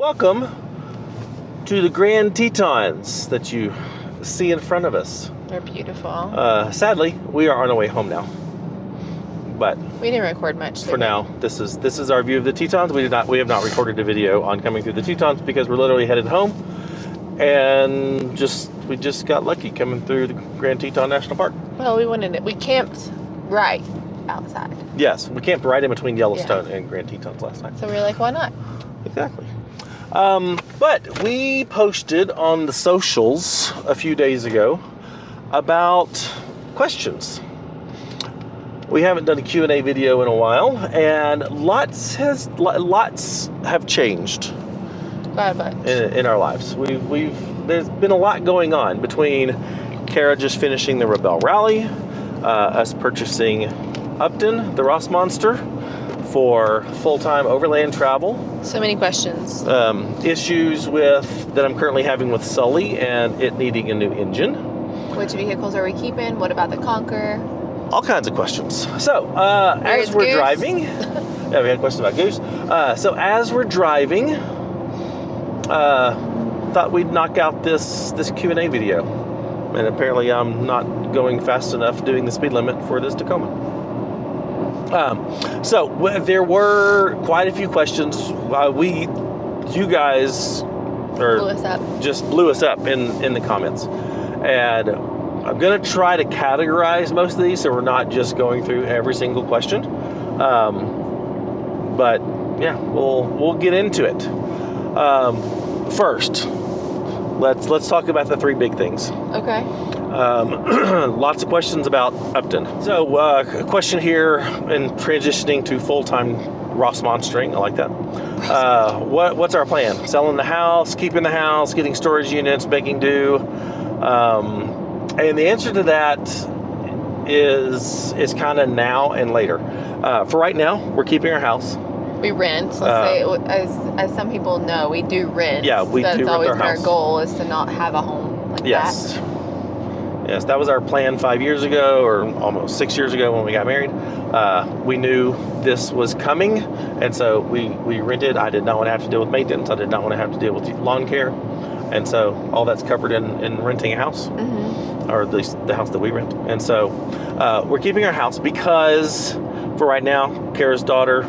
Welcome to the Grand Tetons that you see in front of us. They're beautiful. Sadly, we are on our way home now. But we didn't record much. For now, this is our view of the Tetons. We have not recorded a video on coming through the Tetons because we're literally headed home, and we just got lucky coming through the Grand Teton National Park. Well, we camped right outside. Yes, we camped right in between Yellowstone and Grand Tetons last night. So we were like, why not? Exactly. But we posted on the socials a few days ago about questions. We haven't done a Q&A video in a while, and lots have changed in our lives. There's been a lot going on between Kara just finishing the Rebel Rally, us purchasing Upton, the Rossmonster, for full-time overland travel. So many questions. Issues that I'm currently having with Sully and it needing a new engine. Which vehicles are we keeping? What about the Conqueror? All kinds of questions. So, as we're driving... Yeah, we had questions about Goose. So, as we're driving, thought we'd knock out this Q&A video. And apparently I'm not going fast enough doing the speed limit for this Tacoma. So there were quite a few questions. You guys just blew us up in the comments, and I'm gonna try to categorize most of these so we're not just going through every single question. But yeah, we'll get into it. First, let's talk about the three big things. Okay. Lots of questions about Upton. So, a question here in transitioning to full-time Rossmonstering. I like that. What's our plan? Selling the house, keeping the house, getting storage units, making do? And the answer to that is kind of now and later. For right now, we're keeping our house. We rent. Let's say, as some people know, we do rent. Yeah, we do rent our house. That's always our goal, is to not have a home like that. Yes, that was our plan 5 years ago, or almost 6 years ago when we got married. We knew this was coming, and so we rented. I did not want to have to deal with maintenance. I did not want to have to deal with lawn care. And so all that's covered in renting a house, or at least the house that we rent. And so we're keeping our house because for right now, Kara's daughter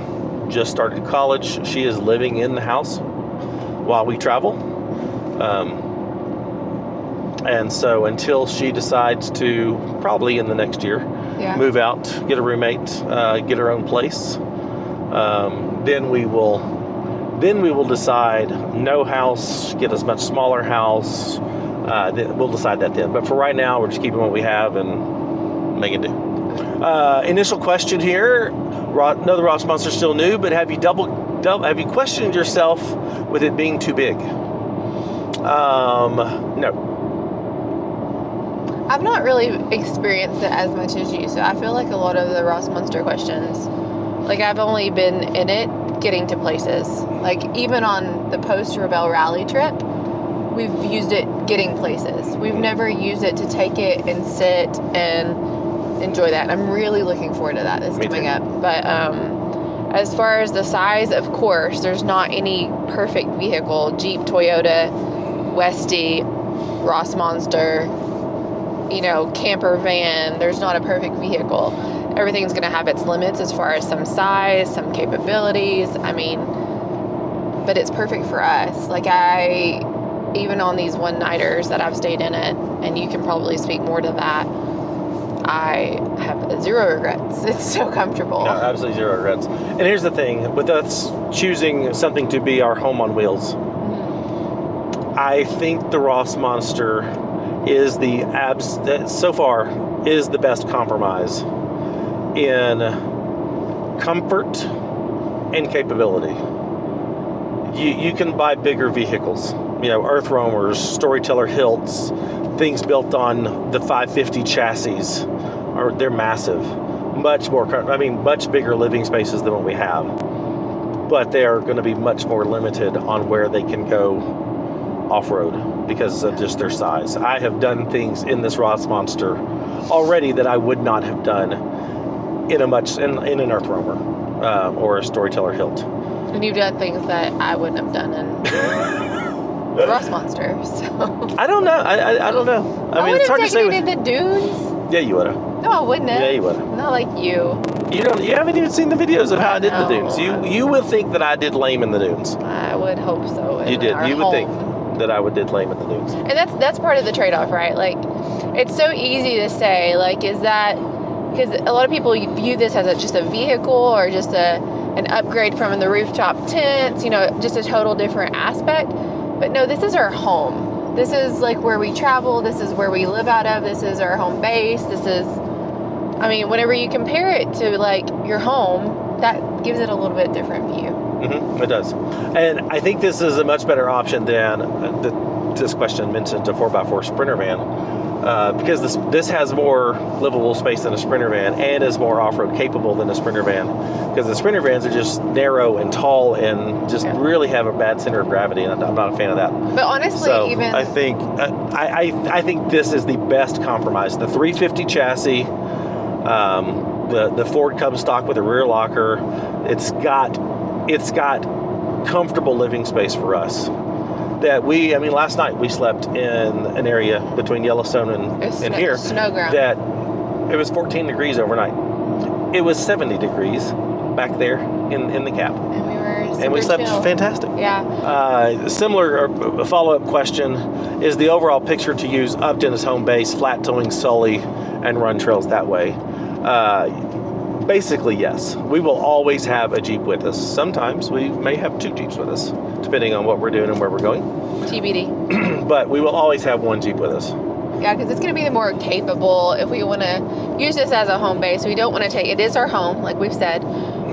just started college. She is living in the house while we travel. And so until she decides to, probably in the next year, move out, get a roommate, get her own place, then we will decide no house, get a much smaller house. Then we'll decide that then. But for right now, we're just keeping what we have and making do. Initial question here. No, the Rossmonster's still new, but have you have you questioned yourself with it being too big? No. I've not really experienced it as much as you, so I feel like a lot of the Rossmonster questions, like I've only been in it getting to places. Like even on the post-Rebel Rally trip, we've used it getting places. We've never used it to take it and sit and enjoy that. And I'm really looking forward to that coming up. But as far as the size, of course, there's not any perfect vehicle. Jeep, Toyota, Westie, Rossmonster, camper van. There's not a perfect vehicle. Everything's going to have its limits as far as some size, some capabilities. But it's perfect for us. Like even on these one-nighters that I've stayed in it, and you can probably speak more to that, I have zero regrets. It's so comfortable. No, absolutely zero regrets. And here's the thing, with us choosing something to be our home on wheels, I think the Rossmonster is so far the best compromise in comfort and capability. You can buy bigger vehicles, Earth Roamers, Storyteller Hilts, things built on the 550 chassis, they're massive, much bigger living spaces than what we have, but they are going to be much more limited on where they can go off-road because of just their size. I have done things in this Rossmonster already that I would not have done in an Earth Roamer or a Storyteller Hilt. And you've done things that I wouldn't have done in Rossmonster, so. I don't know. I don't know. I mean, it's hard to say. I would have taken you to the dunes. Yeah, you would have. No, I wouldn't have. Yeah, you would have. Not like you. You haven't even seen the videos of how I did the dunes. You would think that I did lame in the dunes. I would hope so. You did. You would think that I did lame in the dunes. And that's part of the trade-off, right? Like, it's so easy to say, like, is that because a lot of people view this as just a vehicle or just an upgrade from the rooftop tents, just a total different aspect. But no, this is our home. This is like where we travel. This is where we live out of. This is our home base. Whenever you compare it to like your home, that gives it a little bit different view. Mm-hmm, it does. And I think this is a much better option than this question mentioned a 4x4 Sprinter van. Because this has more livable space than a Sprinter van and is more off-road capable than a Sprinter van. Because the Sprinter vans are just narrow and tall and just really have a bad center of gravity, and I'm not a fan of that. But honestly, I think I think this is the best compromise. The 350 chassis, the Ford comes stock with a rear locker. It's got comfortable living space for us. Last night we slept in an area between Yellowstone and here. Snow ground. That it was 14 degrees overnight. It was 70 degrees back there in the cab. And we slept fantastic. Yeah. Similar follow-up question, is the overall picture to use Upton as home base, flat towing Sully, and run trails that way? Basically, yes. We will always have a Jeep with us. Sometimes we may have 2 Jeeps with us, depending on what we're doing and where we're going. TBD. But we will always have 1 Jeep with us. Yeah, because it's going to be the more capable if we want to use this as a home base. We don't want to take it is our home, like we've said.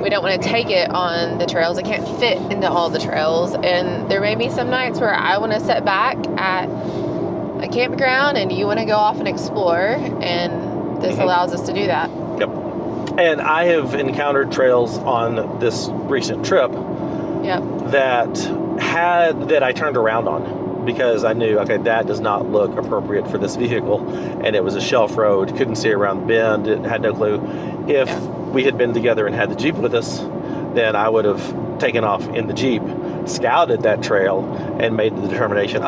We don't want to take it on the trails. It can't fit into all the trails. And there may be some nights where I want to sit back at a campground and you want to go off and explore. And this allows us to do that. Yep. And I have encountered trails on this recent trip that I turned around on because I knew, okay, that does not look appropriate for this vehicle. And it was a shelf road, couldn't see around the bend, had no clue. If we had been together and had the Jeep with us, then I would have taken off in the Jeep, scouted that trail, and made the determination,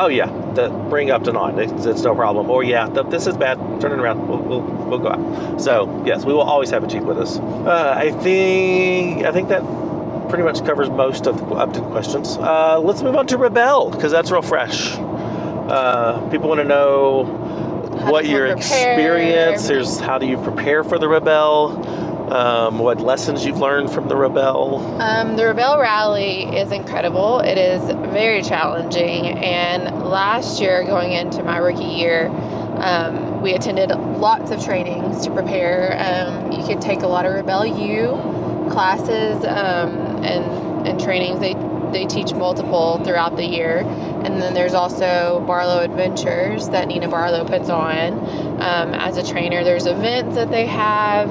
bring Upton on. It's no problem. Or, this is bad. Turn it around. We'll go out. So, yes, we will always have a Jeep with us. I think that pretty much covers most of the Upton questions. Let's move on to Rebel, because that's real fresh. People want to know what your experience is. How do you prepare for the Rebel? What lessons you've learned from the Rebel? The Rebel Rally is incredible. It is very challenging. And last year, going into my rookie year, we attended lots of trainings to prepare. You could take a lot of Rebel U classes and trainings. They teach multiple throughout the year. And then there's also Barlow Adventures that Nina Barlow puts on as a trainer. There's events that they have.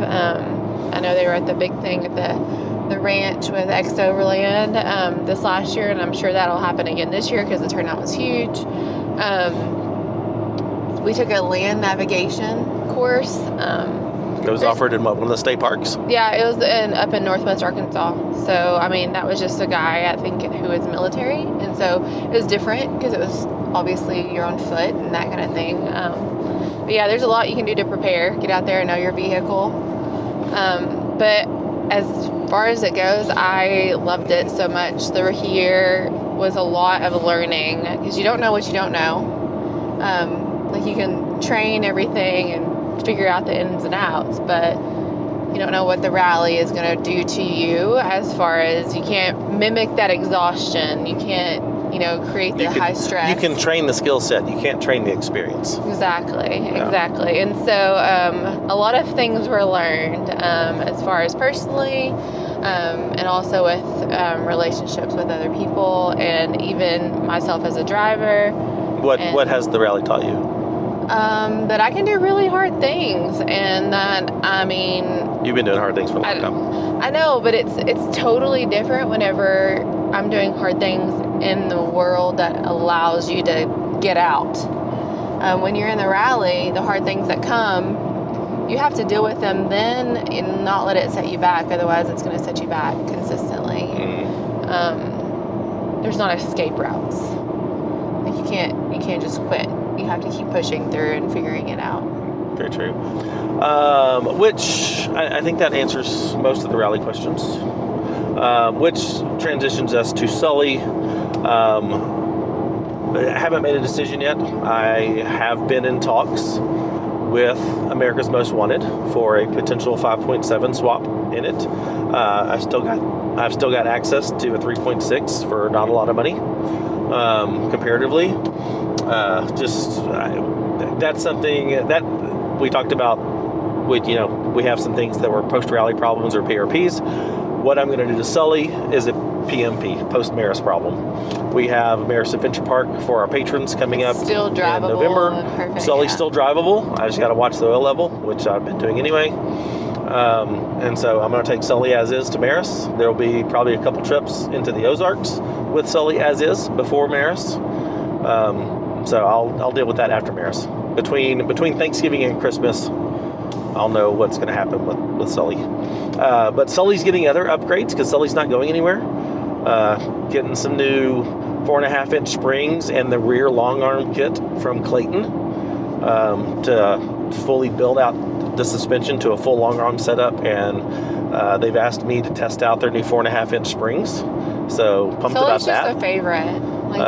I know they were at the big thing at the ranch with Overland this last year, and I'm sure that'll happen again this year because the turnout was huge. We took a land navigation course. It was offered in one of the state parks? Yeah, it was up in Northwest Arkansas. So, that was just a guy, I think, who was military. And so it was different because it was obviously you're on foot and that kind of thing. But yeah, there's a lot you can do to prepare. Get out there and know your vehicle. But as far as it goes, I loved it so much. The rookie year was a lot of learning because you don't know what you don't know. You can train everything and figure out the ins and outs, but you don't know what the rally is going to do to you as far as you can't mimic that exhaustion. You can't, create the high stress. You can train the skill set. You can't train the experience. Exactly. And so a lot of things were learned as far as personally and also with relationships with other people and even myself as a driver. What has the rally taught you? That I can do really hard things, and that you've been doing hard things for a long time. I know, but it's totally different whenever I'm doing hard things in the world that allows you to get out. When you're in the rally, the hard things that come, you have to deal with them then and not let it set you back. Otherwise, it's going to set you back consistently. there's not escape routes. Like you can't just quit. You have to keep pushing through and figuring it out. Very true. Which I think that answers most of the rally questions. Which transitions us to Sully. I haven't made a decision yet. I have been in talks with America's Most Wanted for a potential 5.7 swap in it. I've still got access to a 3.6 for not a lot of money, comparatively. That's something that we talked about. We have some things that were post-rally problems or PRPs. What I'm going to do to Sully is a PMP, post-Maris problem. We have Maris Adventure Park for our patrons coming up still drivable in November. Perfect, Sully's still drivable. I just got to watch the oil level, which I've been doing anyway. And so I'm going to take Sully as is to Maris. There will be probably a couple trips into the Ozarks with Sully as is before Maris. So I'll deal with that after Maris. Between Thanksgiving and Christmas, I'll know what's going to happen with Sully. But Sully's getting other upgrades because Sully's not going anywhere. Getting some new 4.5-inch springs and the rear long arm kit from Clayton to fully build out the suspension to a full long arm setup. And they've asked me to test out their new 4.5-inch springs. So pumped about that. Sully's just a favorite. Like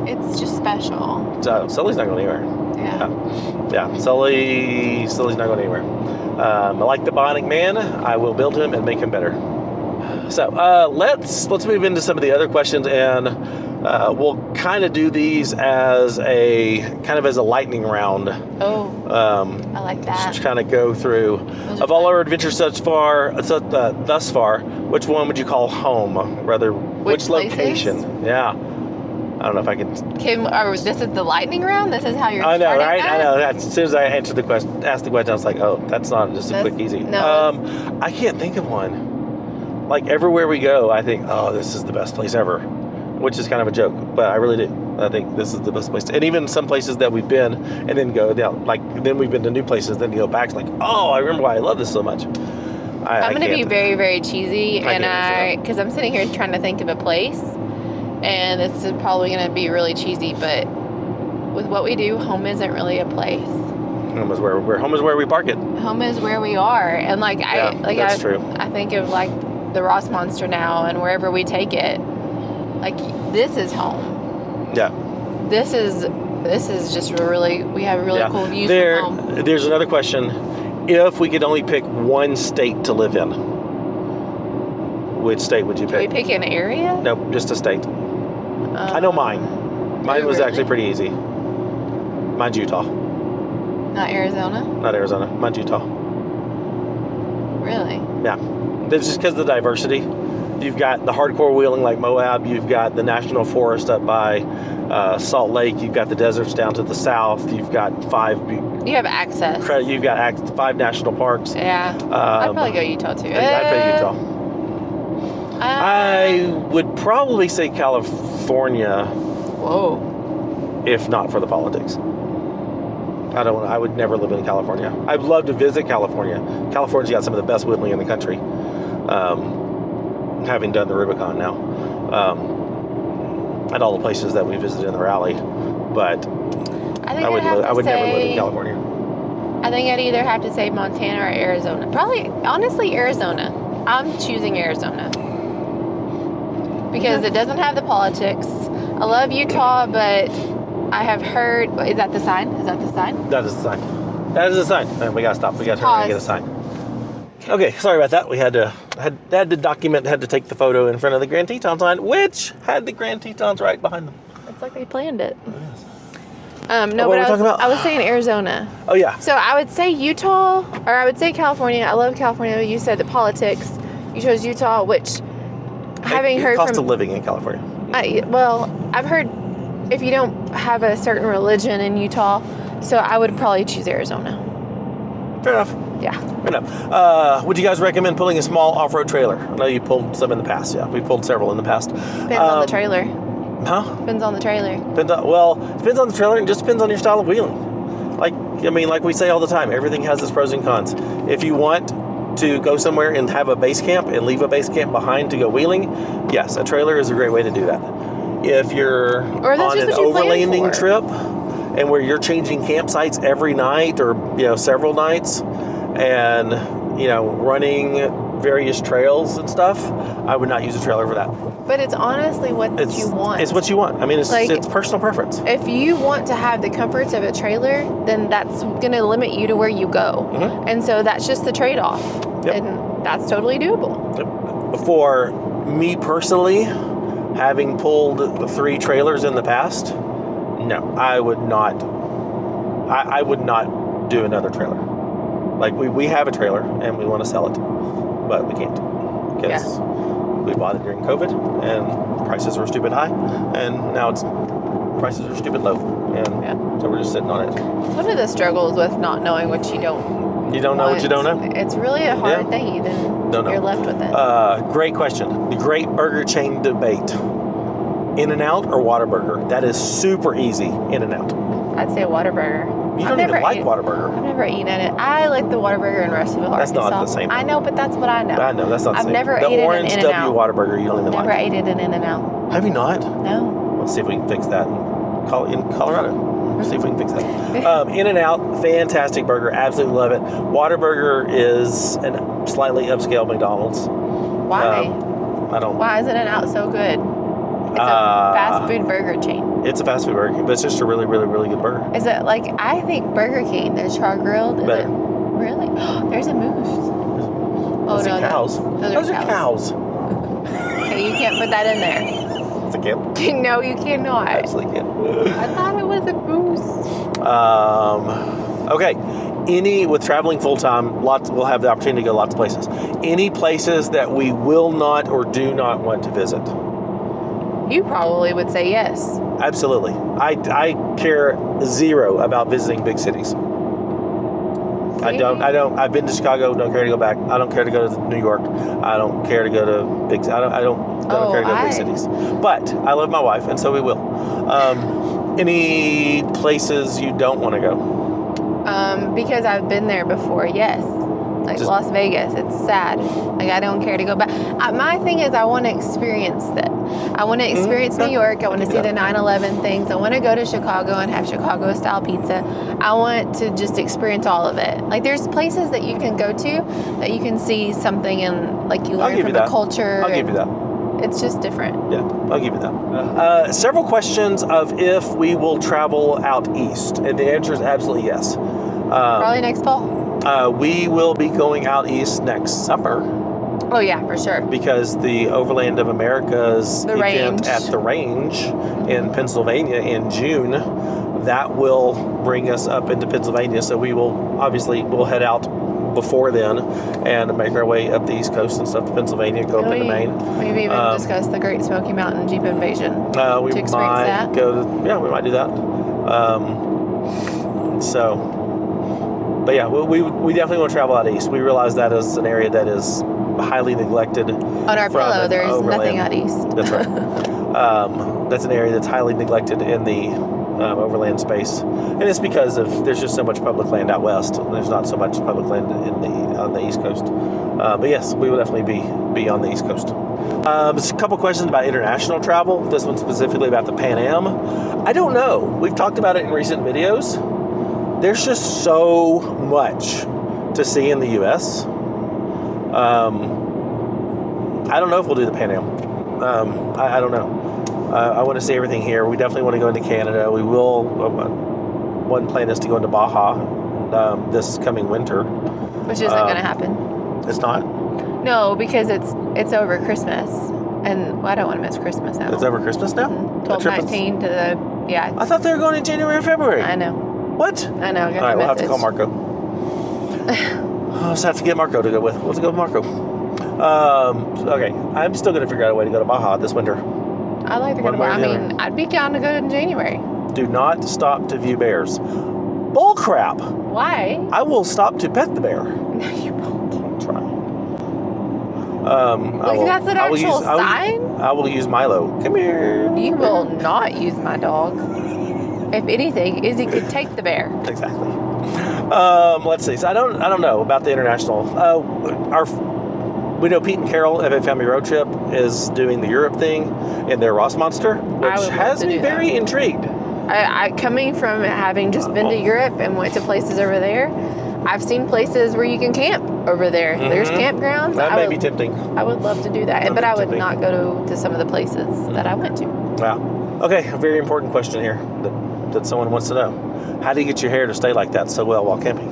it's just special. So Sully's not going anywhere. Yeah. Sully's not going anywhere. I like the Bionic Man. I will build him and make him better. So let's move into some of the other questions, and we'll kind of do these as a lightning round. Oh, I like that. Just kind of go through of all our adventures thus far. Which one would you call home? Rather, which location? Yeah. I don't know if I can. This is the lightning round? This is how you're I know, starting right? that? I know. As soon as I asked the question, I was like, oh, that's not just a quick, easy. No, I can't think of one. Like, everywhere we go, I think, oh, this is the best place ever, which is kind of a joke, but I really do. I think this is the best place. And even some places that we've been and then go down, then we've been to new places, then you go back, it's like, oh, I remember why I love this so much. I'm going to be very, very cheesy, because I'm sitting here trying to think of a place. And this is probably going to be really cheesy, but with what we do, home isn't really a place. Home is where we park it. Home is where we are, and that's true. I think of like the Rossmonster now, and wherever we take it, like this is home. Yeah. This is just we have really cool views from home. There's another question: if we could only pick one state to live in, which state would you pick? Can we pick an area? Nope, just a state. I know mine. Mine was actually pretty easy. Mine's Utah. Not Arizona? Not Arizona. Mine's Utah. Really? Yeah. That's just because of the diversity. You've got the hardcore wheeling like Moab. You've got the national forest up by Salt Lake. You've got the deserts down to the south. You've got 5... You have access. You've got 5 national parks. Yeah. I'd probably go Utah too. I'd pick Utah. I would probably say California. Whoa. If not for the politics. I would never live in California. I'd love to visit California. California's got some of the best whittling in the country. Having done the Rubicon now. And all the places that we visited in the rally. But I would never live in California. I think I'd either have to say Montana or Arizona. Probably, honestly, Arizona. I'm choosing Arizona. Because it doesn't have the politics. I love Utah, but I have heard... Is that the sign? That is the sign. Man, we got to stop. We got to turn and get a sign. Okay, sorry about that. We had to take the photo in front of the Grand Teton sign, which had the Grand Tetons right behind them. It's like they planned it. Yes. I was saying Arizona. Oh, yeah. So I would say Utah, or I would say California. I love California. You said the politics. You chose Utah, which... cost of living in California. I've heard if you don't have a certain religion in Utah, so I would probably choose Arizona. Fair enough. Yeah. Fair enough. Would you guys recommend pulling a small off-road trailer? I know you pulled some in the past. Yeah, we pulled several in the past. Depends on the trailer. Huh? Depends on the trailer. Depends on the trailer, and just depends on your style of wheeling. Like we say all the time, everything has its pros and cons. If you want to go somewhere and have a base camp and leave a base camp behind to go wheeling, yes, a trailer is a great way to do that. If you're on an overlanding trip and where you're changing campsites every night or several nights and running various trails and stuff, I would not use a trailer for that. But it's honestly what you want. It's what you want. I mean, it's personal preference. If you want to have the comforts of a trailer, then that's going to limit you to where you go. Mm-hmm. And so that's just the trade-off. Yep. And that's totally doable. Yep. For me personally, having pulled 3 trailers in the past, no, I would not. I would not do another trailer. Like we have a trailer and we want to sell it, but we can't because we bought it during COVID and prices were stupid high, and now prices are stupid low, and so we're just sitting on it. One of the struggles with not knowing what you don't. You don't know what you don't know. It's really a hard thing. You're left with it. Great question. The great burger chain debate: In-N-Out or Whataburger? That is super easy. In-N-Out. I'd say Whataburger. You don't even like Whataburger. I've never eaten it. I like the Whataburger in Russellville, Arkansas. That's not the same. I know, but that's what I know. I know, that's not the same. I've never ate an Orange In-N-Out. W Whataburger, you don't even like. Never ate it in In-N-Out. Have you not? No. Let's see if we can fix that in Colorado. See if we can fix that. In-N-Out, fantastic burger. Absolutely love it. Whataburger is a slightly upscale McDonald's. Why? I don't. Why is In-N-Out so good? It's a fast food burger chain. It's a fast food burger, but it's just a really, really, really good burger. Is it like, I think Burger King, the char grilled, is better. it really? There's a moose. Oh, Those no, are cows. Those are cows. Okay, you can't put that in there. It's a kid. No, you cannot. I actually can't. I thought it was a moose. Okay. With traveling full time, we'll have the opportunity to go lots of places. Any places that we will not or do not want to visit? You probably would say yes. Absolutely. I care zero about visiting big cities. See? I don't. I've been to Chicago. Don't care to go back. I don't care to go to New York. I don't care to go to big. I don't care to go to big cities. But I love my wife, and so we will. Any places you don't want to go? Because I've been there before. Yes. Like Las Vegas, it's sad. Like, I don't care to go back. My thing is, I want to experience that. I want to experience New York. I want to see the 9/11 things. I want to go to Chicago and have Chicago-style pizza. I want to just experience all of it. Like, there's places that you can go to that you can see something and, like, you learn from the culture. I'll give you that. It's just different. Yeah, I'll give you that. Several questions of if we will travel out east, and the answer is absolutely yes. Probably next fall. We will be going out east next summer. Oh, yeah, for sure. Because the Overland of America's event at the range in Pennsylvania in June, that will bring us up into Pennsylvania. So we'll head out before then and make our way up the East Coast and stuff to Pennsylvania, go up into Maine. Maybe even discuss the Great Smoky Mountain Jeep Invasion. We might we might do that. But yeah, we definitely want to travel out east. We realize that is an area that is highly neglected. On our pillow, there is nothing out east. That's right. That's an area that's highly neglected in the overland space, and it's because there's just so much public land out west. There's not so much public land on the East Coast. But yes, we will definitely be on the East Coast. There's a couple questions about international travel. This one specifically about the Pan Am. I don't know. We've talked about it in recent videos. There's just so much to see in the U.S. I don't know if we'll do the Pan Am. I don't know. I want to see everything here. We definitely want to go into Canada. We will. One plan is to go into Baja this coming winter. Which isn't going to happen. It's not? No, because it's over Christmas. And I don't want to miss Christmas now. It's over Christmas now? 12/19 to the, yeah. I thought they were going in January or February. I know. What? I know. All right, we'll have to call Marco. I'll just have to get Marco to go with. Let's go with Marco. Okay, I'm still going to figure out a way to go to Baja this winter. I like to go to Baja. I mean, I'd be down to go in January. Do not stop to view bears. Bull crap. Why? I will stop to pet the bear. No, you won't. Try. That's an actual sign? I will use Milo. Come here. You will not use my dog. If anything, Izzy could take the bear. Exactly. Let's see. So I don't know about the international. We know Pete and Carol of a Family Road Trip is doing the Europe thing in their Rossmonster, which has me very intrigued. I coming from having just been to Europe and went to places over there, I've seen places where you can camp over there. Mm-hmm. There's campgrounds. That may be tempting. I would love to do that, but I would not go to some of the places that I went to. Wow. Okay, a very important question here that someone wants to know. How do you get your hair to stay like that so well while camping?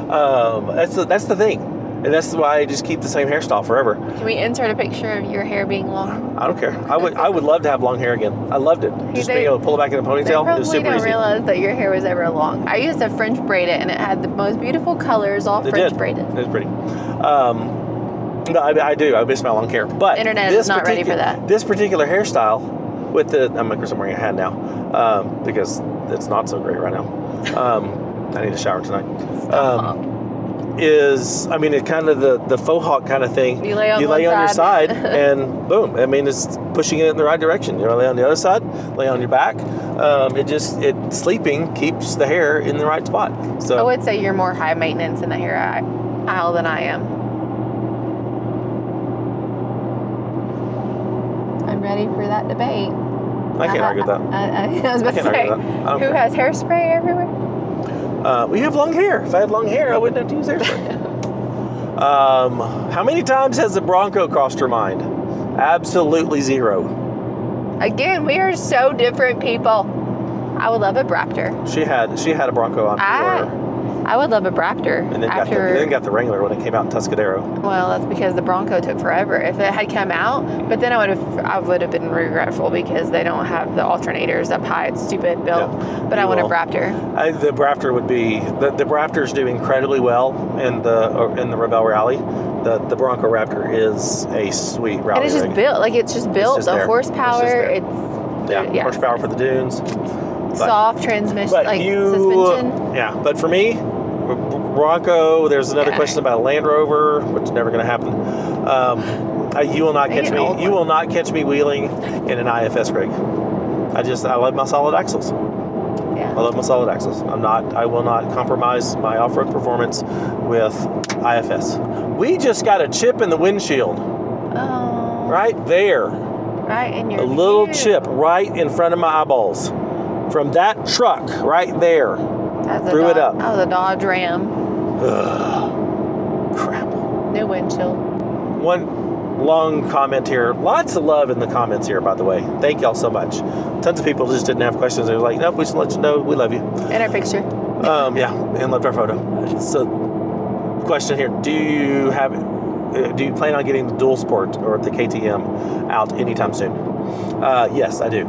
That's the thing. And that's why I just keep the same hairstyle forever. Can we insert a picture of your hair being long? I don't care. I would love to have long hair again. I loved it. Just being able to pull it back in a ponytail. It was super easy. I don't realize that your hair was ever long. I used to French braid it, and it had the most beautiful colors, all French braided. It was pretty. No, I do. I miss my long hair. But internet is not ready for that. This particular hairstyle, I'm wearing a hat now because it's not so great right now. I need a shower tonight. It's kind of the faux hawk kind of thing. You lay on your side and boom. It's pushing it in the right direction. You lay on the other side, lay on your back. Sleeping keeps the hair in the right spot. So I would say you're more high maintenance in the hair aisle than I am. I'm ready for that debate. I can't argue with that. I was about to say, who has hairspray everywhere? We have long hair. If I had long hair, I wouldn't have to use hairspray. How many times has the Bronco crossed your mind? Absolutely zero. Again, we are so different people. I would love a Raptor. She had a Bronco on tour. I would love a Raptor. And then got the Wrangler when it came out in Tuscadero. Well, that's because the Bronco took forever. If it had come out, but then I would have been regretful because they don't have the alternators up high. It's stupid built. Yeah, but I want a Raptor. The Raptor would be the Raptors do incredibly well in the Rebel Rally. The Bronco Raptor is a sweet rally. And it's just built the horsepower. Horsepower for the dunes. Soft transmission, suspension. Yeah, but for me, Bronco. There's another question about a Land Rover, which is never going to happen. You will not catch me. You will not catch me wheeling in an IFS rig. I love my solid axles. Yeah. I love my solid axles. I will not compromise my off-road performance with IFS. We just got a chip in the windshield. Oh. Right there. Right in your A little chip right in front of my eyeballs. From that truck right there. Threw it up. That was a Dodge Ram. Ugh. Crap. New windshield. One long comment here. Lots of love in the comments here, by the way. Thank y'all so much. Tons of people just didn't have questions. They were like, nope, we just let you know we love you. In our picture. And loved our photo. So, question here. Do you plan on getting the Dual Sport or the KTM out anytime soon? Yes, I do.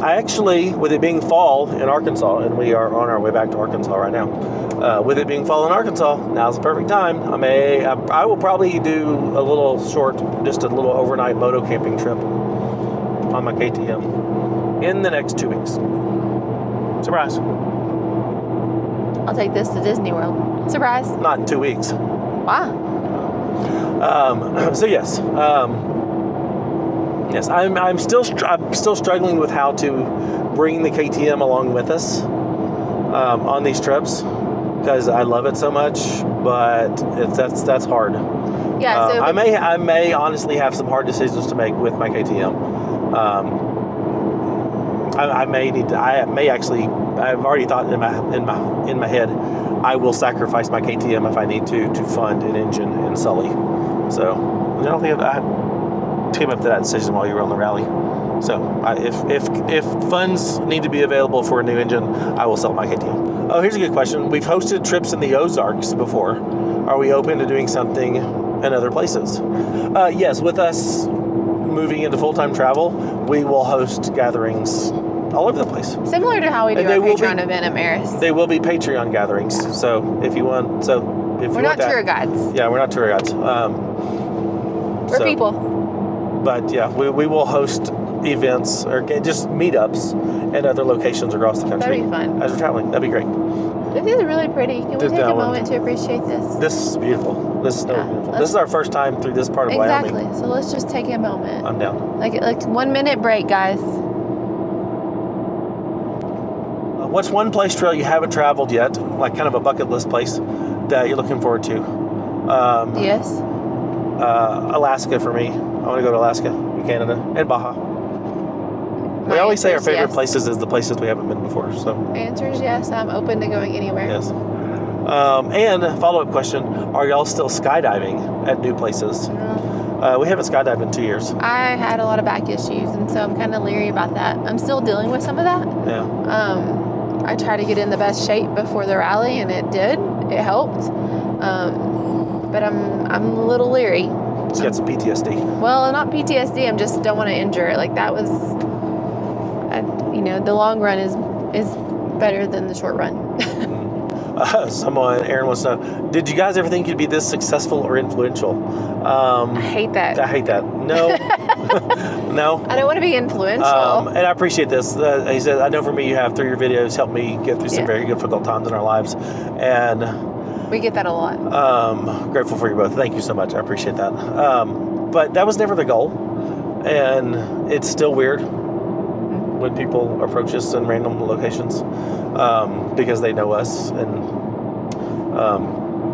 I actually, with it being fall in Arkansas, and we are on our way back to Arkansas right now, with it being fall in Arkansas, now's the perfect time. I will probably do a little overnight moto camping trip on my KTM in the next 2 weeks. Surprise. I'll take this to Disney World. Surprise. Not in 2 weeks. Wow. So yes. Yes, I'm still struggling with how to bring the KTM along with us on these trips because I love it so much, but that's hard. Yeah, so I may honestly have some hard decisions to make with my KTM. I've already thought in my head I will sacrifice my KTM if I need to fund an engine in Sully. So I don't think I came up to that decision while you were on the rally. So if funds need to be available for a new engine, I will sell my KTM. Oh, here's a good question. We've hosted trips in the Ozarks before. Are we open to doing something in other places? Yes, with us moving into full-time travel, we will host gatherings all over the place. Similar to how we do our Patreon event at Maris. They will be Patreon gatherings. So we're not tour guides. Yeah, we're not tour guides. We're people. But yeah, we will host events or just meetups in other locations across the country. That'd be fun. As we're traveling. That'd be great. This is really pretty. Can we take a moment to appreciate this? This is beautiful. This is beautiful. This is our first time through this part of Wyoming. Exactly. So let's just take a moment. I'm down. Like 1 minute break, guys. What's one place, trail, you haven't traveled yet, like kind of a bucket list place that you're looking forward to? Yes. Alaska for me. I want to go to Alaska and Canada and Baja. We always say our favorite places is the places we haven't been before. So my answer is yes. I'm open to going anywhere. Yes. And a follow-up question: are y'all still skydiving at new places? No. We haven't skydived in 2 years. I had a lot of back issues, and so I'm kind of leery about that. I'm still dealing with some of that. Yeah. I tried to get in the best shape before the rally, and it did. It helped. But I'm a little leery. She got some PTSD. Well, not PTSD. I just don't want to injure it. Like that was, the long run is better than the short run. Aaron wants to know, did you guys ever think you'd be this successful or influential? I hate that. I hate that. No. No. I don't want to be influential. And I appreciate this. He said, I know for me, you have, through your videos, helped me get through some very difficult times in our lives. And we get that a lot. Grateful for you both. Thank you so much. I appreciate that. But that was never the goal. And it's still weird when people approach us in random locations because they know us.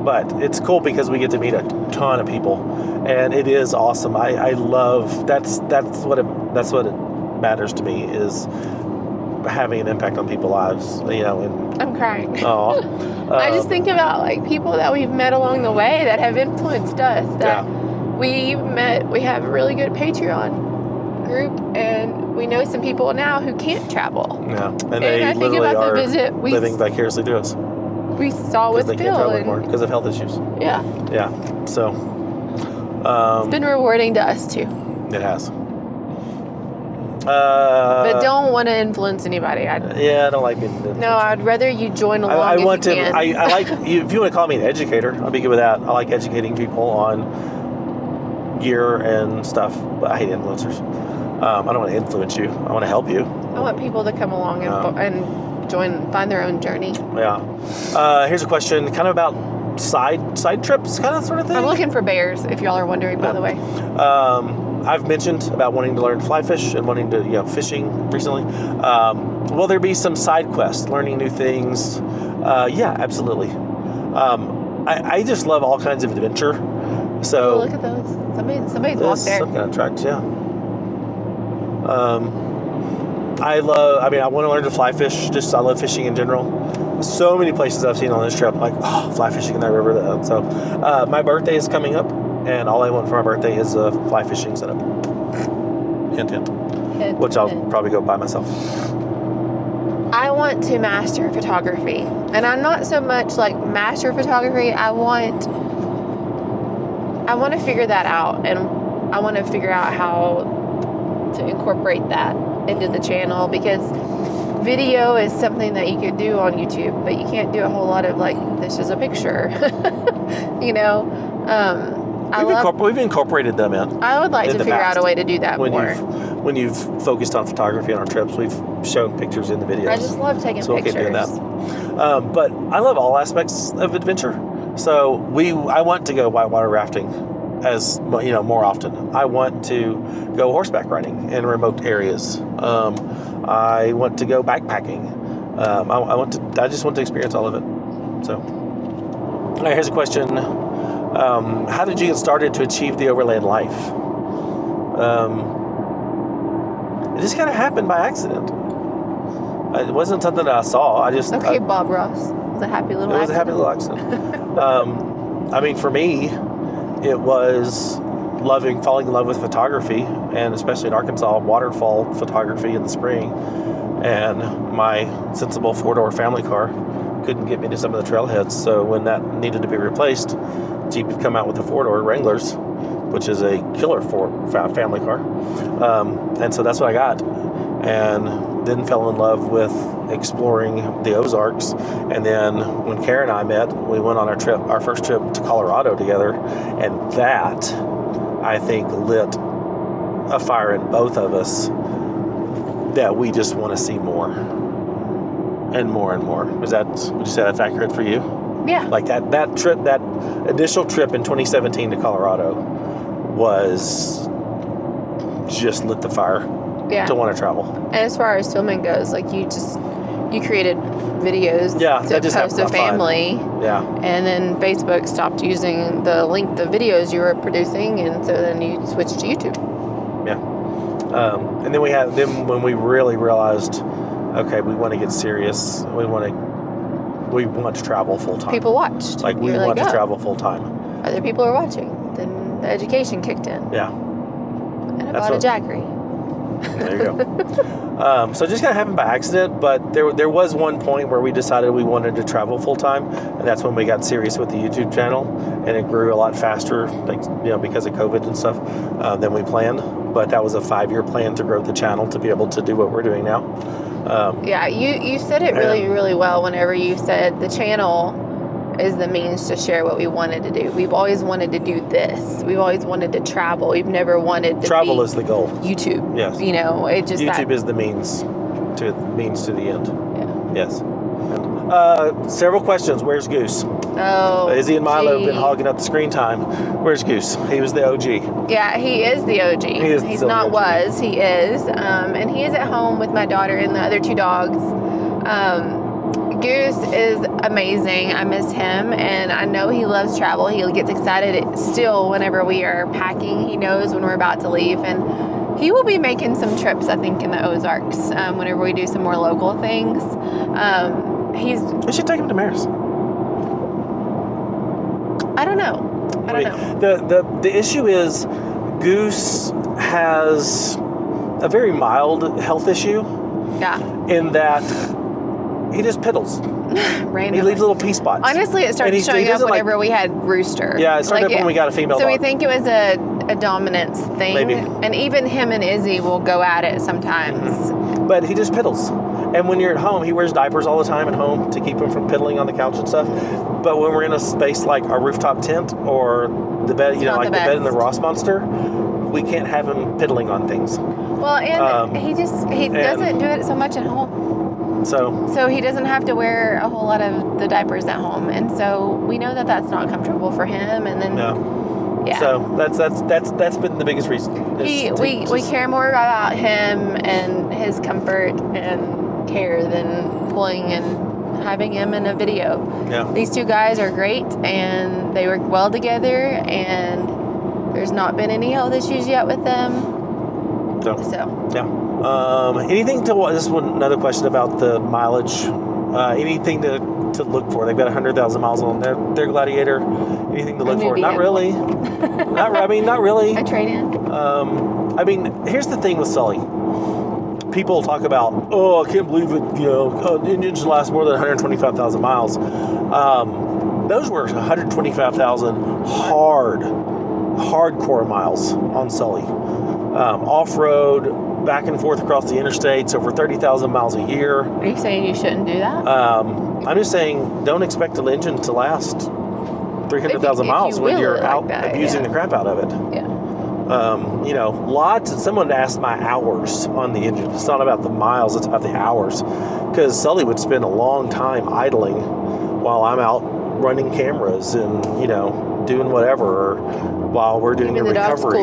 But it's cool because we get to meet a ton of people, and it is awesome. I love that's what it matters to me, is having an impact on people's lives. And I'm crying. I just think about like people that we've met along the way that have influenced us. That we have a really good Patreon group, and we know some people now who can't travel. Yeah, and they literally are living vicariously through us. We saw with Phil. They can't travel anymore because of health issues. Yeah. Yeah. So. It's been rewarding to us too. It has. But don't want to influence anybody. I don't like being influenced. No, I'd rather you join along. I like you. If you want to call me an educator, I'll be good with that. I like educating people on gear and stuff, but I hate influencers. I don't want to influence you. I want to help you. I want people to come along and find their own journey. Yeah. Here's a question, kind of about side trips, kind of sort of thing. I'm looking for bears, if y'all are wondering, by the way. I've mentioned about wanting to learn to fly fish and wanting to fishing recently. Will there be some side quests, learning new things? Yeah, absolutely. I just love all kinds of adventure. So look at those. Somebody's walked there. Some kind of tracks, yeah. I want to learn to fly fish. I love fishing in general. So many places I've seen on this trip, like, fly fishing in that river. So, my birthday is coming up, and all I want for my birthday is a fly fishing setup. Hint. Which I'll probably go buy myself. I want to master photography, and I'm not so much like master photography. I want to figure that out, and I want to figure out how to incorporate that into the channel, because video is something that you could do on YouTube, but you can't do a whole lot of like, this is a picture. We've incorporated them in. I would like to figure out a way to do that more. When you've focused on photography on our trips, we've shown pictures in the videos. I just love taking pictures. We'll keep doing that. But I love all aspects of adventure. So I want to go whitewater rafting more often. I want to go horseback riding in remote areas. I want to go backpacking. I just want to experience all of it. So, all right, here's a question. How did you get started to achieve the overland life? It just kind of happened by accident. It wasn't something that I saw. Bob Ross. It was a happy little accident. It was a happy little accident. For me, it was falling in love with photography, and especially in Arkansas, waterfall photography in the spring. And my sensible 4-door family car couldn't get me to some of the trailheads, so when that needed to be replaced, Jeep had come out with the 4-door Wranglers, which is a killer family car. And so that's what I got. And then fell in love with exploring the Ozarks. And then when Karen and I met, we went on our first trip to Colorado together. And that, I think, lit a fire in both of us that we just want to see more and more and more. Would you say that's accurate for you? Yeah. Like that trip, that initial trip in 2017 to Colorado was just lit the fire to want to travel. And as far as filming goes, like you created videos to that just post to happened about 5. family. Yeah. And then Facebook stopped using the length of videos you were producing, and so then you switched to YouTube. Yeah. And then when we really realized, okay, we want to get serious. We want to travel full time. People watched. Like we want to travel full time. Other people are watching. Then the education kicked in. Yeah. And I bought a Jackery. There you go. So just kind of happened by accident, but there was one point where we decided we wanted to travel full time, and that's when we got serious with the YouTube channel, and it grew a lot faster, because of COVID and stuff, than we planned. But that was a 5-year plan to grow the channel to be able to do what we're doing now. You said it really, really well whenever you said the channel is the means to share what we wanted to do. We've always wanted to do this. We've always wanted to travel. We've never wanted to travel is the goal. YouTube. Yes. It just YouTube is the means to the end. Yeah. Yes. Several questions. Where's Goose? Oh. Izzy and Milo have been hogging up the screen time. Where's Goose? He was the OG. Yeah, he is the OG. He's not was. He is. And he is at home with my daughter and the other 2 dogs. Goose is amazing. I miss him, and I know he loves travel. He gets excited still whenever we are packing. He knows when we're about to leave, and he will be making some trips, I think, in the Ozarks whenever we do some more local things. We should take him to Maris. I don't know. The issue is Goose has a very mild health issue. Yeah. In that he just piddles. Randomly. He leaves little pee spots. Honestly, it started showing up whenever we had Rooster. Yeah, it started up when we got a female dog. So we think it was a dominance thing. Maybe. And even him and Izzy will go at it sometimes. Mm-hmm. But he just piddles. And when you're at home, he wears diapers all the time at home to keep him from piddling on the couch and stuff. But when we're in a space like a rooftop tent or the bed, like the bed in the Rossmonster, we can't have him piddling on things. Well, and he doesn't do it so much at home. So he doesn't have to wear a whole lot of the diapers at home, and so we know that that's not comfortable for him. And then yeah. So that's been the biggest reason. We care more about him and his comfort and care than pulling and having him in a video. Yeah. These 2 guys are great, and they work well together, and there's not been any health issues yet with them. So. Yeah. Anything this is another question about the mileage. Anything to look for? They've got 100,000 miles on their Gladiator. Anything to look for? Not really. Not really. A trade-in. Here's the thing with Sully. People talk about, I can't believe it. Engines last more than 125,000 miles. Those were 125,000 hardcore miles on Sully. Off-road, back and forth across the interstates, over 30,000 miles a year. Are you saying you shouldn't do that? I'm just saying, don't expect the engine to last 300,000 miles when you're out abusing the crap out of it. Yeah. Someone asked my hours on the engine. It's not about the miles, it's about the hours. Because Sully would spend a long time idling while I'm out running cameras and, doing whatever, or while we're doing a recovery.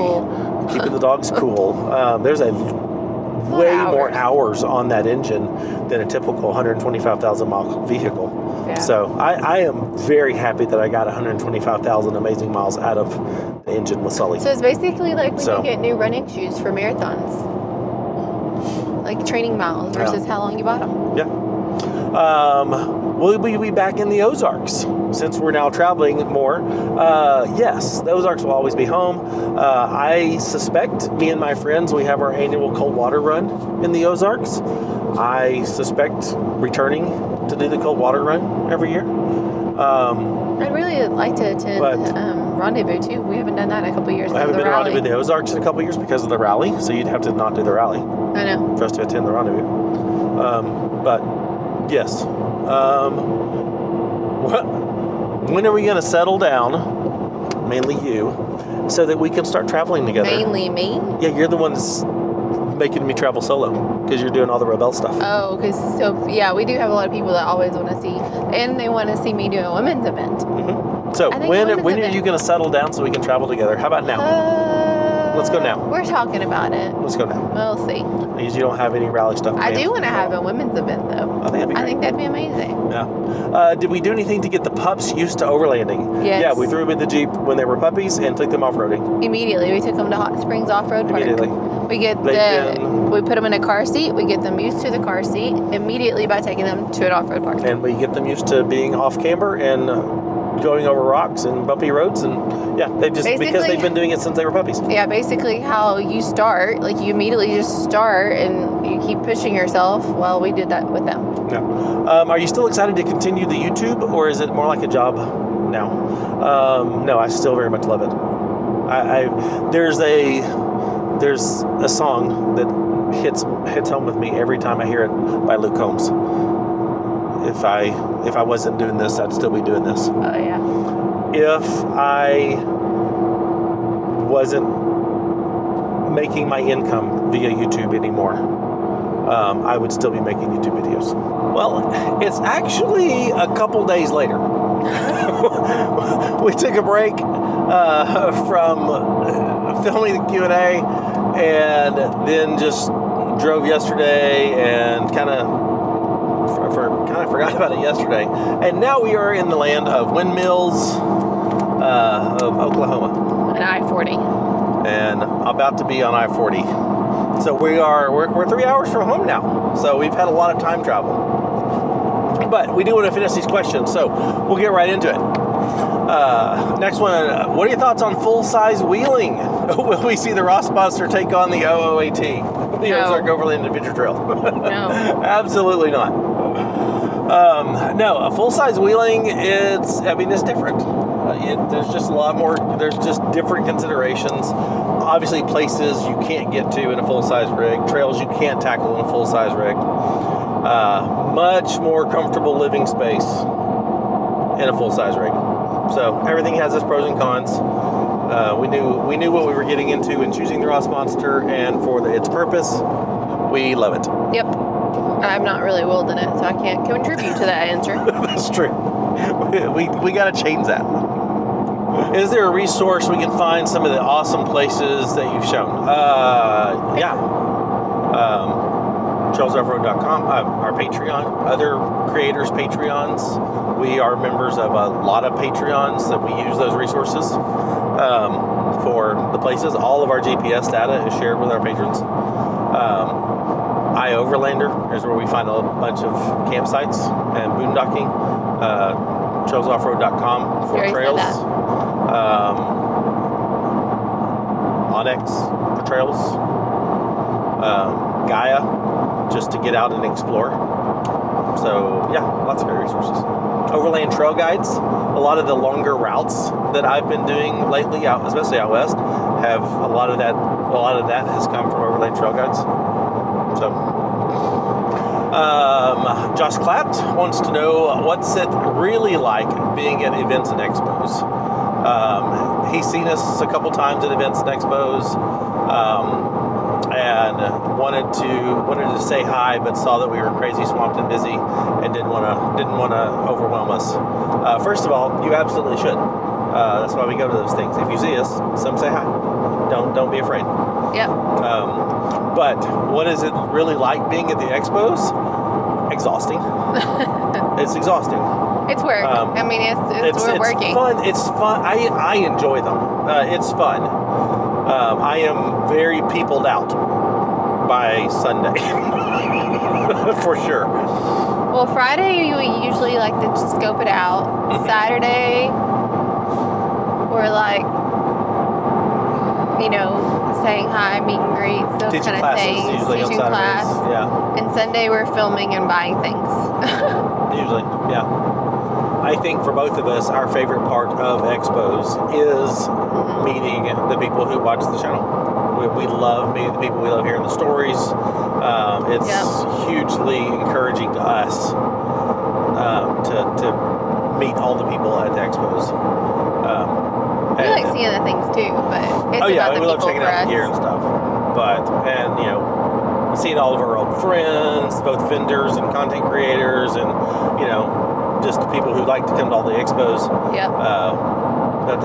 Keeping the dogs cool. There's way more hours on that engine than a typical 125,000 mile vehicle. Yeah. So I am very happy that I got 125,000 amazing miles out of the engine with Sully. So it's basically like when you get new running shoes for marathons. Like training miles versus how long you bought them. Yeah. Will we be back in the Ozarks since we're now traveling more? Yes, the Ozarks will always be home. I suspect me and my friends, we have our annual cold water run in the Ozarks. I suspect returning to do the cold water run every year. I'd really like to attend Rendezvous too. We haven't done that in a couple of years. I haven't been to Rendezvous in the Ozarks in a couple of years because of the rally, so you'd have to not do the rally. I know. For us to attend the Rendezvous. But yes. When are we going to settle down, mainly you, so that we can start traveling together? Mainly me? Yeah, you're the one that's making me travel solo because you're doing all the Rebel stuff. Oh, we do have a lot of people that always want to see, and they want to see me do a women's event. Mm-hmm. So when are you going to settle down so we can travel together? How about now? Let's go now. We're talking about it. Let's go now. We'll see. Because you don't have any rally stuff. I do want to have a women's event, though. I think that'd be great. I think that'd be amazing. Yeah. Did we do anything to get the pups used to overlanding? Yes. Yeah, we threw them in the Jeep when they were puppies and took them off-roading. Immediately. We took them to Hot Springs Off-Road Park. Immediately. We put them in a car seat. We get them used to the car seat immediately by taking them to an off-road park. And we get them used to being off camber and going over rocks and bumpy roads, and because they've been doing it since they were puppies. Yeah, basically how you start, like you immediately just start and you keep pushing yourself. Well, we did that with them. Yeah. Are you still excited to continue the YouTube, or is it more like a job now? No, I still very much love it. There's a song that hits home with me every time I hear it by Luke Combs. If I wasn't doing this, I'd still be doing this. Oh yeah. If I wasn't making my income via YouTube anymore, I would still be making YouTube videos. Well, it's actually a couple days later. We took a break from filming the Q&A, and then just drove yesterday and kind of forgot about it yesterday. And now we are in the land of windmills of Oklahoma. An I-40. And about to be on I-40. So we're 3 hours from home now. So we've had a lot of time travel. But we do want to finish these questions, so we'll get right into it. Next one, what are your thoughts on full-size wheeling? Will we see the Rossmonster take on the OOAT, the Ozark Overland Adventure Trail? No. Absolutely not. No, a full-size wheeling, it's different. There's just a lot more, there's just different considerations. Obviously, places you can't get to in a full-size rig, trails you can't tackle in a full-size rig. Much more comfortable living space in a full-size rig. So everything has its pros and cons. We knew what we were getting into in choosing the Rossmonster, and for its purpose, we love it. Yep. I'm not really wheeled in it, so I can't contribute to that answer. That's true. We got to change that. Is there a resource we can find some of the awesome places that you've shown? Yeah. TrailsOffroad.com, our Patreon, other creators' Patreons. We are members of a lot of Patreons that we use those resources for the places. All of our GPS data is shared with our patrons. Overlander is where we find a bunch of campsites and boondocking. TrailsOffroad.com for trails. Onyx for trails. Gaia, just to get out and explore. So yeah, lots of great resources. Overland trail guides. A lot of the longer routes that I've been doing lately, especially out west, have a lot of that has come from Overland trail guides. So, Josh Klatt wants to know, what's it really like being at events and expos? He's seen us a couple times at events and expos, and wanted to say hi, but saw that we were crazy swamped and busy, and didn't want to overwhelm us. First of all, you absolutely should. That's why we go to those things. If you see us, say hi. Don't be afraid. Yep. But what is it really like being at the expos? Exhausting. It's exhausting. It's work. We're working. It's fun. It's fun. I enjoy them. It's fun. I am very peopled out by Sunday. For sure. Well, Friday we usually like to scope it out. Mm-hmm. Saturday we're like, saying hi, meet and greets, those kind of things. Teaching class. Yeah. And Sunday we're filming and buying things. Usually, yeah. I think for both of us, our favorite part of expos is meeting the people who watch the channel. We love meeting the people we love hearing the stories. It's hugely encouraging to us to meet all the people at the expos. We like seeing the things too, but it's about the we love people checking for out us. the gear and stuff. Seeing all of our old friends, both vendors and content creators, and just people who like to come to all the expos. Yep.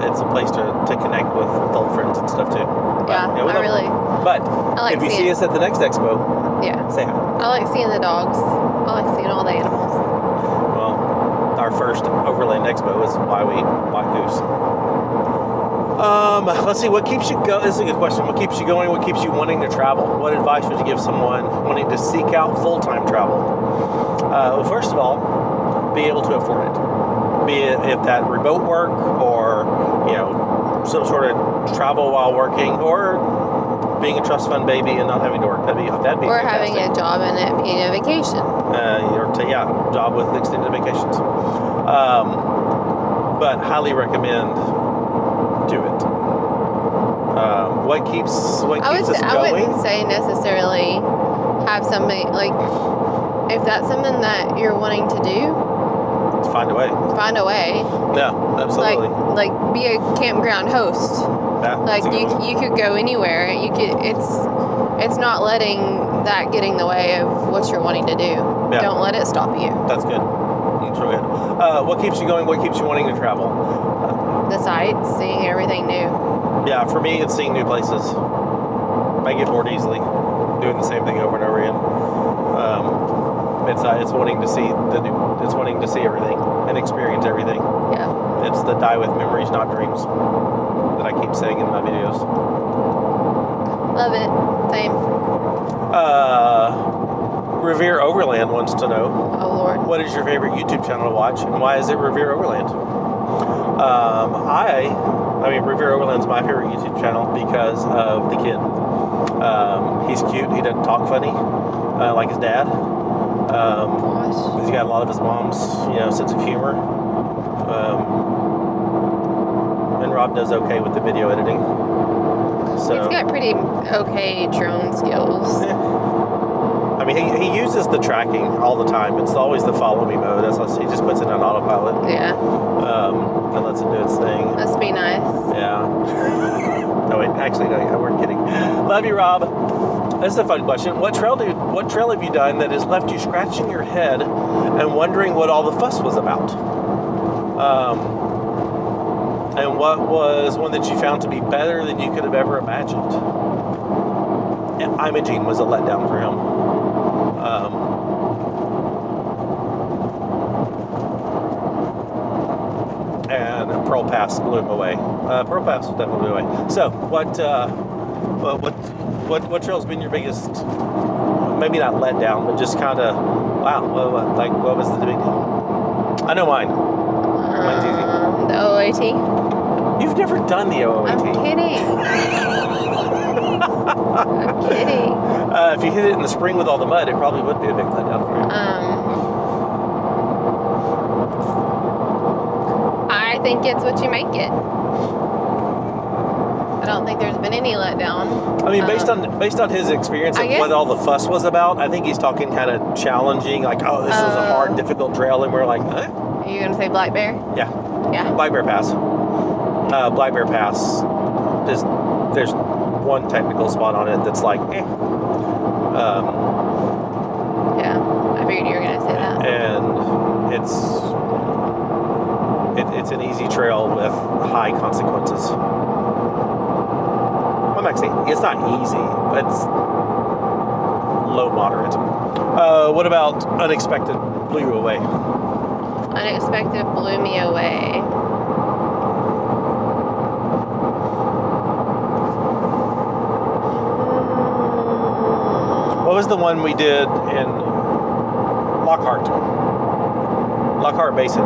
It's a place to connect with old friends and stuff too. Yeah, we I love really. them. But I like if you see seeing. us at the next expo, Yeah. say hi. I like seeing the dogs. I like seeing all the animals. Well, our first Overland Expo is why we bought Goose. Let's see, what keeps you going? This is a good question. What keeps you going? What keeps you wanting to travel? What advice would you give someone wanting to seek out full-time travel? Well, first of all, be able to afford it. Be it if that remote work or, some sort of travel while working, or being a trust fund baby and not having to work. That'd be Or fantastic. having a job and it being a vacation. Job with extended vacations. But highly recommend do it. What keeps us going? I wouldn't say necessarily have somebody, like, if that's something that you're wanting to do, Find a way. find a way. Yeah, absolutely. Like be a campground host. Yeah, Like that's a good one. you could go anywhere. It's not letting that get in the way of what you're wanting to do. Yeah. Don't let it stop you. That's good. That's real good. What keeps you going? What keeps you wanting to travel? The sights, seeing everything new. Yeah, for me, it's seeing new places. I get bored easily doing the same thing over and over again. It's wanting to see it's wanting to see everything and experience everything. Yeah. It's the die with memories, not dreams, that I keep saying in my videos. Love it. Same. Revere Overland wants to know, Oh Lord. what is your favorite YouTube channel to watch, and why is it Revere Overland? I mean, Revere Overland's my favorite YouTube channel because of the kid. He's cute. He doesn't talk funny like his dad. Gosh. He's got a lot of his mom's, sense of humor. And Rob does okay with the video editing. So He's got pretty okay drone skills. I mean, he uses the tracking all the time. It's always the follow me mode. He just puts it on autopilot. Yeah. And lets it do its thing. Must be nice. Yeah. No, wait. Actually, no. Yeah, we're kidding. Love you, Rob. This is a fun question. What trail have you done that has left you scratching your head and wondering what all the fuss was about? And what was one that you found to be better than you could have ever imagined? And Imogene was a letdown for him. And Pearl Pass blew him away. Pearl Pass definitely blew away. So, what trail's been your biggest, maybe not letdown, but just kind of, wow, what was the big deal? I know mine. Mine's easy. The OAT. You've never done the OOAT. I'm kidding. I'm kidding. If you hit it in the spring with all the mud, it probably would be a big letdown for you. I think it's what you make it. I don't think there's been any letdown. I mean, based on his experience of what all the fuss was about, I think he's talking kind of challenging, like, oh, this is a hard, difficult trail, and we're like, huh? Are you gonna say Black Bear? Yeah. Yeah. Black Bear Pass. Black Bear Pass. There's one technical spot on it that's like, eh. Yeah, I figured you were gonna say that. And it's an easy trail with high consequences. I'm actually, it's not easy, but it's low moderate. What about Unexpected blew you away? Unexpected blew me away. What was the one we did in Lockhart Basin?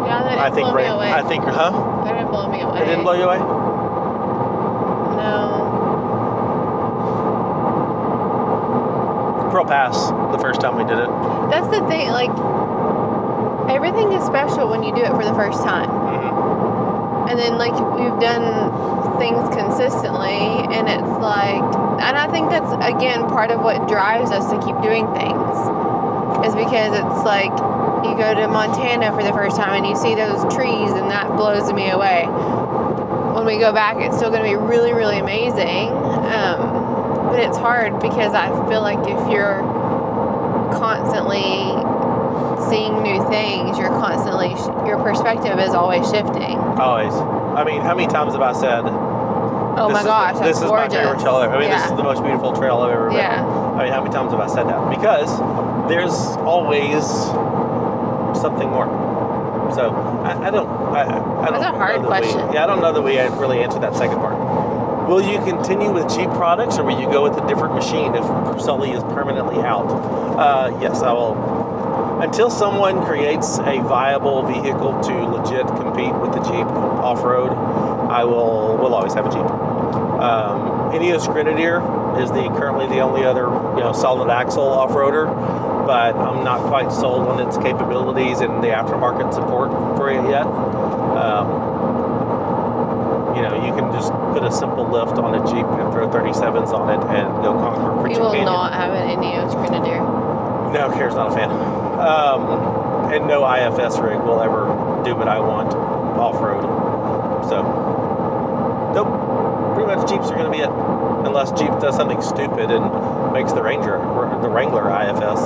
Yeah, that didn't blow me away. I think, huh? That didn't blow me away. It didn't blow you away? No. Pearl Pass, the first time we did it. That's the thing, like, everything is special when you do it for the first time. Mm-hmm. And then, like, we've done things consistently, and it's like, and I think that's, again, part of what drives us to keep doing things, is because it's like, you go to Montana for the first time and you see those trees, and that blows me away. When we go back, it's still going to be really, really amazing. But it's hard because I feel like if you're constantly seeing new things, your perspective is always shifting. Always. I mean, how many times have I said, Oh my gosh, that's this is gorgeous. my favorite trail ever. I mean, this is the most beautiful trail I've ever been. Yeah. I mean, how many times have I said that? Because there's always something more. So I don't. That's a hard question. I don't know that we really answered that second part. Will you continue with Jeep products, or will you go with a different machine if Sully is permanently out? Yes, I will. Until someone creates a viable vehicle to legit compete with the Jeep off-road, we'll always have a Jeep. Ineos Grenadier is currently the only other solid axle off-roader, but I'm not quite sold on its capabilities and the aftermarket support for it yet. You can just put a simple lift on a Jeep and throw 37s on it and go conquer Pritchett Canyon. We will not have an Ineos Grenadier. No, Kara's not a fan. And no IFS rig will ever do what I want off-road. So, nope. Pretty much Jeeps are going to be it. Unless Jeep does something stupid and makes the Wrangler IFS.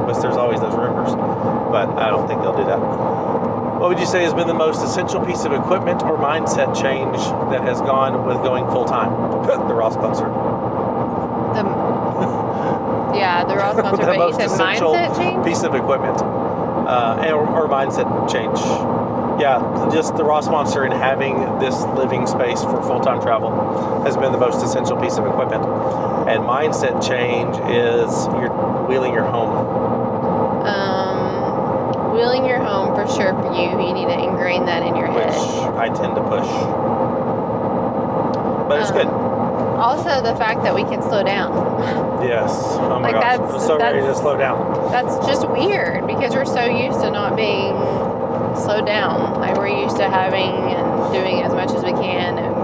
But there's always those rumors. But I don't think they'll do that. What would you say has been the most essential piece of equipment or mindset change that has gone with going full-time? The Rossmonster. The Rossmonster, The but you most said essential mindset change? piece of equipment. Or mindset change. Yeah, just the Rossmonster and having this living space for full-time travel has been the most essential piece of equipment. And mindset change is you're wheeling your home. Wheeling your home for sure for you. You need to ingrain that in your head. Which I tend to push. But it's good. Also, the fact that we can slow down. Yes. Oh my gosh. I'm so ready to slow down. That's just weird because we're so used to not being slowed down. Like we're used to having and doing as much as we can and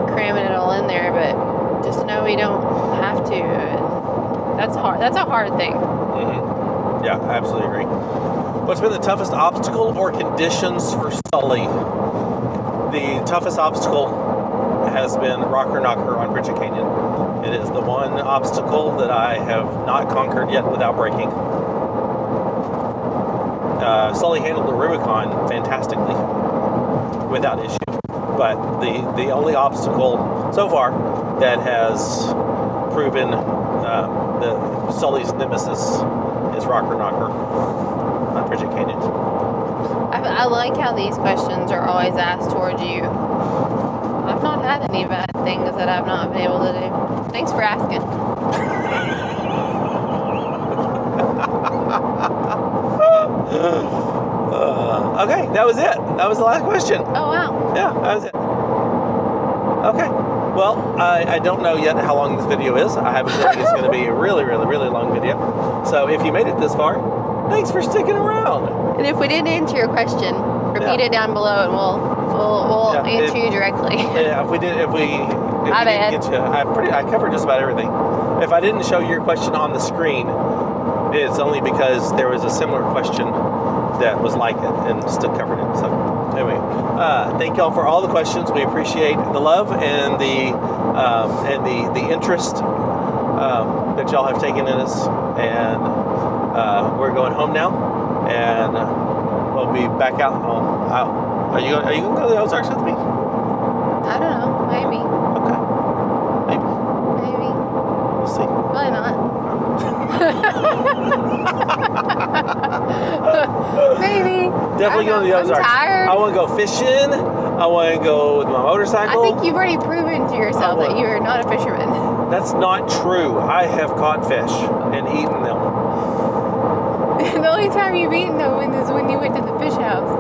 cramming it all in there, but just know we don't have to. And that's hard. That's a hard thing. Mm-hmm. Yeah, I absolutely agree. What's been the toughest obstacle or conditions for Sully? The toughest obstacle has been Rocker Knocker on Pritchett Canyon. It is the one obstacle that I have not conquered yet without breaking. Sully handled the Rubicon fantastically without issue, but the only obstacle so far that has proven the Sully's nemesis is Rocker Knocker on Pritchett Canyon. I like how these questions are always asked towards you. I've not had any bad things that I've not been able to do. Thanks for asking. Okay, that was it. That was the last question. Oh, wow. Yeah, that was it. Okay. Well, I don't know yet how long this video is. I have a feeling it's going to be a really, really, really long video. So if you made it this far, thanks for sticking around. And if we didn't answer your question, repeat it down below and we'll answer you directly. Yeah, if we didn't get you, I covered just about everything. If I didn't show your question on the screen, it's only because there was a similar question that was like it and still covered it. So anyway, thank y'all for all the questions. We appreciate the love and the interest that y'all have taken in us. And we're going home now, and we'll be back out. Are you going to go to the Ozarks with me? I don't know. Maybe. Okay. Maybe. We'll see. Probably not. Maybe. Definitely going to the Ozarks. I'm tired. I want to go fishing. I want to go with my motorcycle. I think you've already proven to yourself that you are not a fisherman. That's not true. I have caught fish and eaten them. The only time you've eaten them is when you went to the fish house.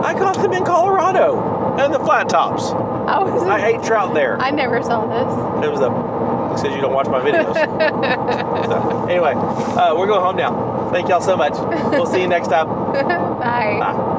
I caught them in Colorado and the flat tops. I ate trout there. I never saw this. It was because you don't watch my videos. So, anyway, we're going home now. Thank y'all so much. We'll see you next time. Bye. Bye.